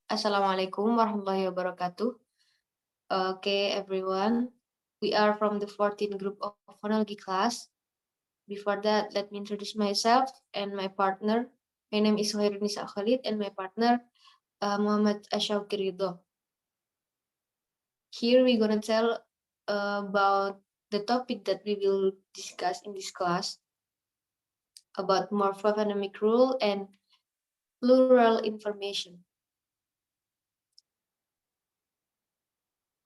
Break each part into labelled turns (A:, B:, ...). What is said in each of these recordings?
A: Assalamualaikum warahmatullahi wabarakatuh. Okay, everyone. We are from the 14th group of phonology class. Before that, let me introduce myself and my partner. My name is Hoirunisa Khalid and my partner Muhammad Ashauki Ridho. Here we're gonna tell about the topic that we will discuss in this class about morphophonemic rule and plural information.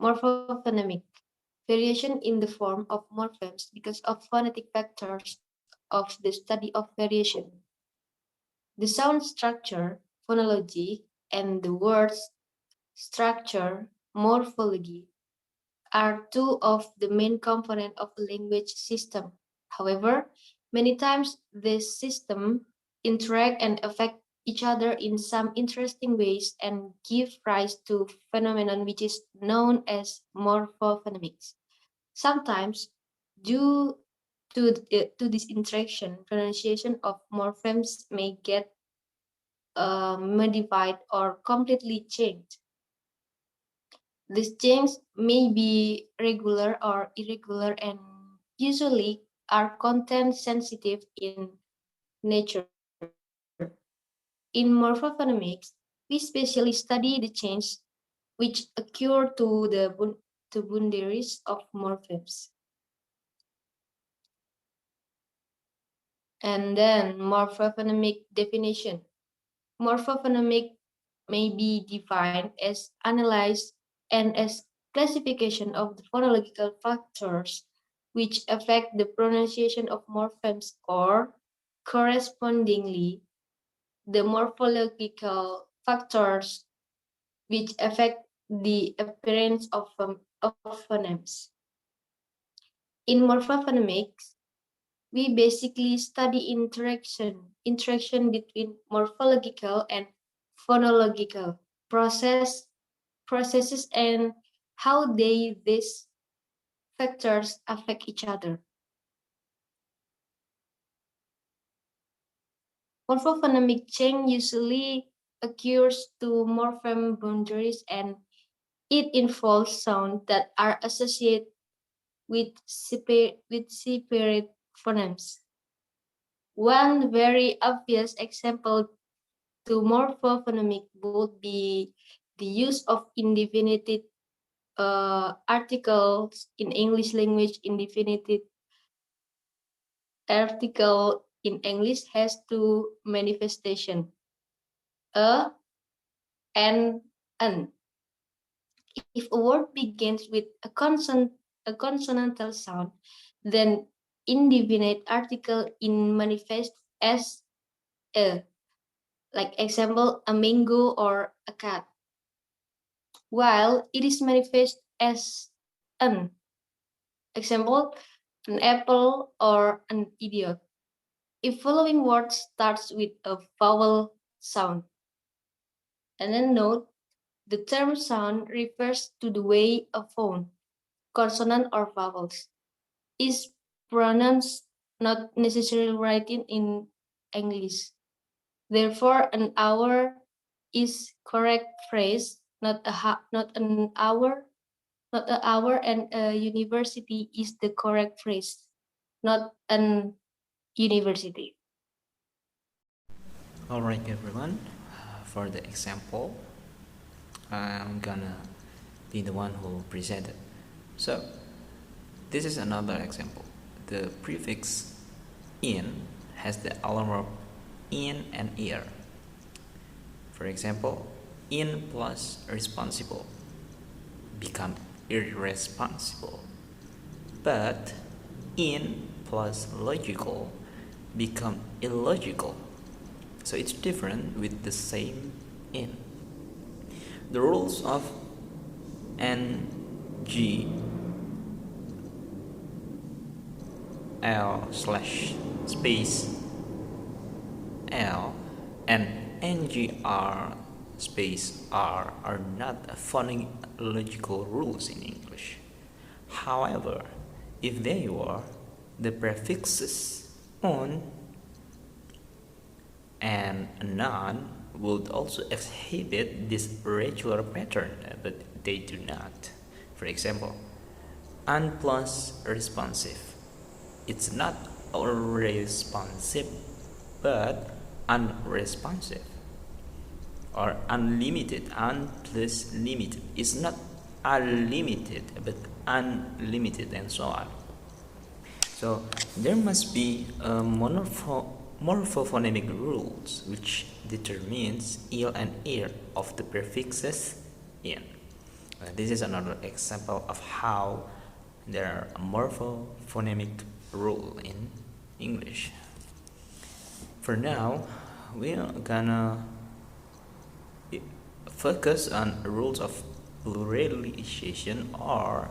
A: Morphophonemic variation in the form of morphemes because of phonetic factors of the study of variation. The sound structure, phonology, and the words structure, morphology, are two of the main components of a language system. However, many times this system interact and affect each other in some interesting ways and give rise to phenomenon which is known as morphophonemics. Sometimes, due to this interaction, pronunciation of morphemes may get modified or completely changed. These changes may be regular or irregular and usually are content sensitive in nature. In morphophonemics, we specially study the changes which occur to boundaries of morphemes. And then morphophonemic definition. Morphophonemic may be defined as analyze and as classification of the phonological factors which affect the pronunciation of morphemes or correspondingly the morphological factors which affect the appearance of phonemes. In morphophonemics, we basically study interaction between morphological and phonological processes and how these factors affect each other. Morphophonemic change usually occurs to morpheme boundaries and it involves sounds that are associated with separate phonemes. One very obvious example to morphophonemic would be the use of indefinite articles in English language. Indefinite article in English has two manifestations, a and an. If a word begins with a consonantal sound, then indefinite article in manifest as a, like example, a mango or a cat, while it is manifest as an, example, an apple or an idiot. If following word starts with a vowel sound, and then note the term sound refers to the way a phone, consonant or vowels, is pronounced, not necessarily written in English. Therefore, an hour is correct phrase, not an hour, not an hour, and a university is the correct phrase, not an university.
B: Alright everyone, for the example, I'm gonna be the one who presented. So, this is another example. The prefix in has the alarm verb in and ear. For example, in plus responsible become irresponsible, but in plus logical become illogical. So it's different with the same in. The rules of ng, l slash space l and ngr space r are not phonological rules in English. However, if they were, the prefixes on and non would also exhibit this regular pattern, but they do not. For example, un plus responsive. It's not responsive, but unresponsive. Or unlimited, un plus limited. It's not unlimited, but unlimited, and so on. So there must be a morphophonemic rules which determines ill and ear of the prefixes in. This is another example of how there are a morphophonemic rule in English. For now, we're gonna focus on rules of pluralization or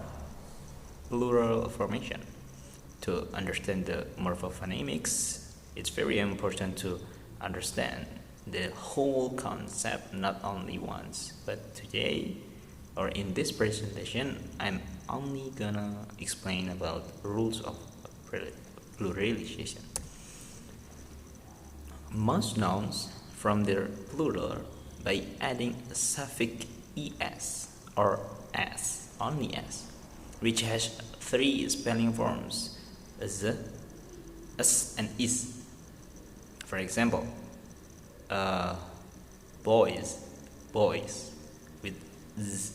B: plural formation. To understand the morphophonemics, it's very important to understand the whole concept, not only once. But today, or in this presentation, I'm only gonna explain about rules of pluralization. Most nouns from their plural by adding a suffix es or s, only s, which has three spelling forms: z, s, and is. For example, boys, boys with z,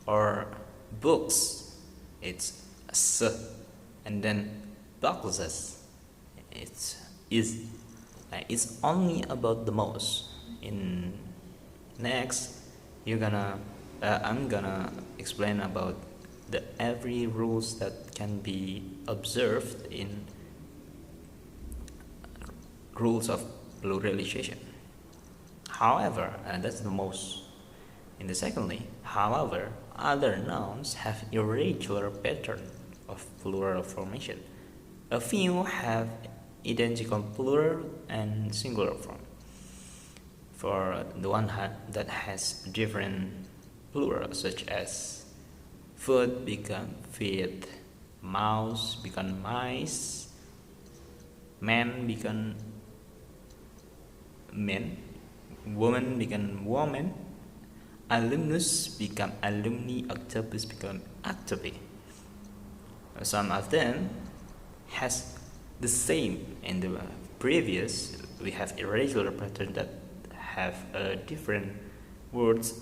B: or books, it's s, and then boxes, it's is. It's only about the most. In next, I'm gonna explain about the every rules that can be observed in rules of pluralization. However, and that's the most. In the secondly, however, other nouns have irregular pattern of plural formation. A few have identical plural and singular form. For the one that has different plural, such as food become feed, mouse become mice, man become men, woman become woman, alumnus become alumni, octopus become octopi. Some of them has the same. In the previous, we have irregular pattern that have different words,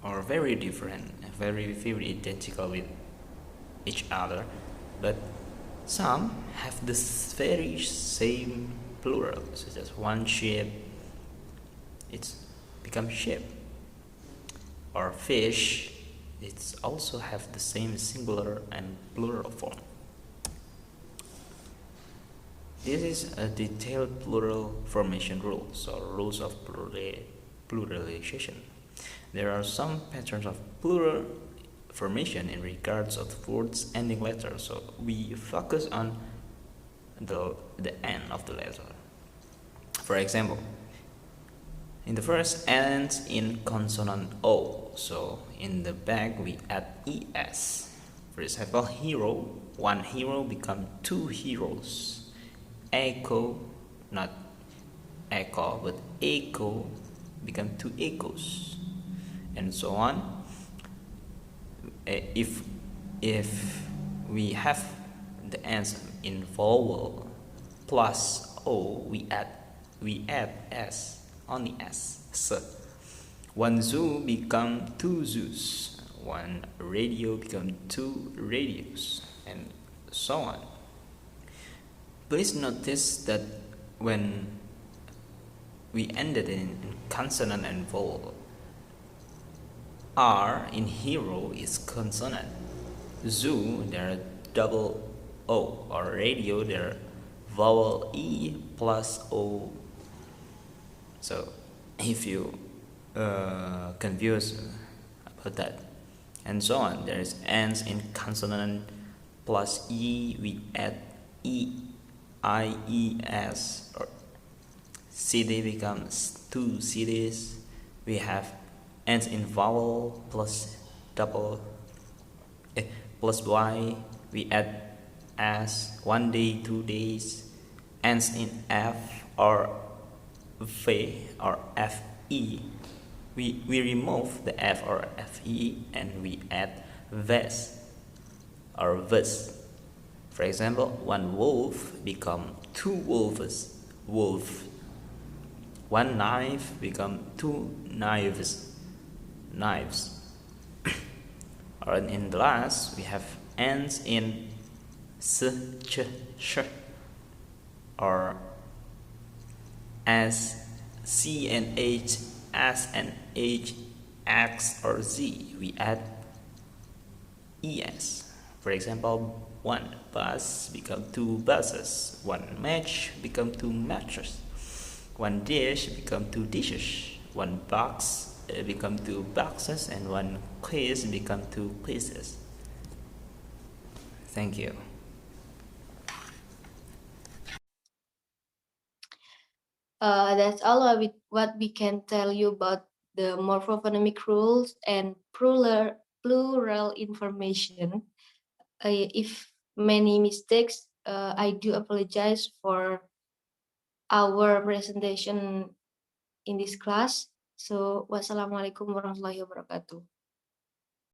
B: or very different, very identical with each other, but some have the very same plural, such as one sheep, it's become sheep, or fish, it's also have the same singular and plural form. This is a detailed plural formation rules, or rules of pluralization. There are some patterns of plural formation in regards of words ending letters, so we focus on the end of the letter. For example, in the first ends in consonant O, so in the back we add es. For example, hero, one hero become two heroes. Echo, not echo, but echo become two echoes, and so on. If we have the ends in vowel plus o, we add s, only s. So one zoo become two zoos, one radio become two radios, and so on. Please notice that when we ended in consonant and vowel, R in hero is consonant. Zoo, there are double O, or radio, there are vowel E plus O. So if you confused about that, and so on, there is ends in consonant plus E, we add E, I, E, S, or city becomes two cities. We have ends in vowel plus double plus Y, we add as, one day, 2 days. Ends in F, or V or FE, we remove the F or FE and we add VES or VES. For example, one wolf become two wolves, wolf. One knife become two knives, knives. Or in the last, we have ends in S, Ch, Sh, or as C and H, S and H, X or Z. We add ES. For example, one bus become two buses, one match become two matches, one dish become two dishes, one box become two boxes, and one quiz become two quizzes. Thank you.
A: That's all what we can tell you about the morphophonemic rules and plural information. If many mistakes, I do apologize for our presentation in this class. So, wassalamualaikum warahmatullahi wabarakatuh.